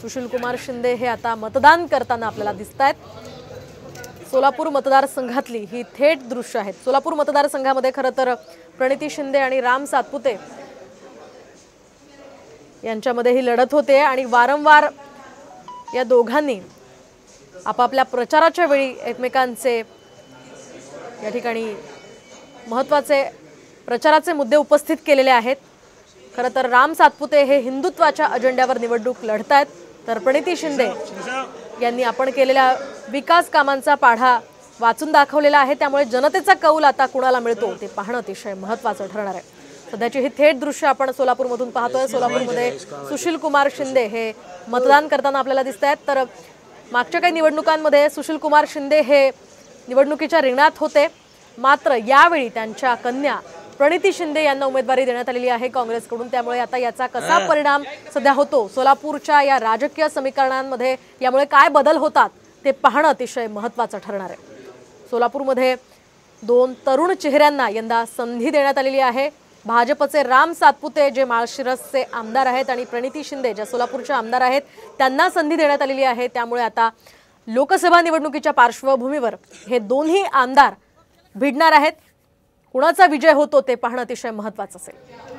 सुशीलकुमार शिंदे हे आता मतदान करताना आपल्याला दिसतायत। सोलापूर मतदारसंघातली ही थेट दृश्य आहेत। सोलापूर मतदारसंघामध्ये खरं तर प्रणिती शिंदे आणि राम सातपुते यांच्यामध्ये ही लढत होते आणि वारंवार या दोघांनी आपापल्या प्रचाराच्या वेळी एकमेकांचे या ठिकाणी महत्त्वाचे प्रचाराचे मुद्दे उपस्थित केलेले आहेत। खरं तर राम सातपुते हे हिंदुत्वाच्या अजेंड्यावर निवडणूक लढतायत, तर प्रणिती शिंदे यांनी आपण केलेल्या विकास कामांचा पाढा वाचून दाखवलेला आहे। त्यामुळे जनतेचा कौल आता कुणाला मिळतो ते पाहणं अतिशय महत्त्वाचं ठरणार आहे। सध्याची ही थेट दृश्य आपण सोलापूरमधून पाहतोय। सोलापूरमध्ये सुशीलकुमार शिंदे हे मतदान करताना आपल्याला दिसतायत, तर मागच्या काही निवडणुकांमध्ये सुशीलकुमार शिंदे हे निवडणुकीच्या रिंगणात होते, मात्र यावेळी त्यांच्या कन्या प्रणिती शिंदे यांना उमेदवारी देण्यात आलेली आहे काँग्रेसकडून। त्यामुळे आता याचा कसा परिणाम सध्या होतो सोलापूरच्या या राजकीय समीकरणांमध्ये, यामुळे काय बदल होतात ते पाहणं अतिशय महत्त्वाचं ठरणार आहे। सोलापूरमध्ये दोन तरुण चेहऱ्यांना यंदा संधी देण्यात आलेली आहे। भाजपचे राम सातपुते जे माळशिरसचे आमदार आहेत आणि प्रणिती शिंदे ज्या सोलापूरच्या आमदार आहेत त्यांना संधी देण्यात आलेली आहे। त्यामुळे आता लोकसभा निवडणुकीच्या पार्श्वभूमीवर हे दोन्ही आमदार भिडणार आहेत। कुणाचा विजय होतो ते पाहणं अतिशय महत्त्वाचं असेल।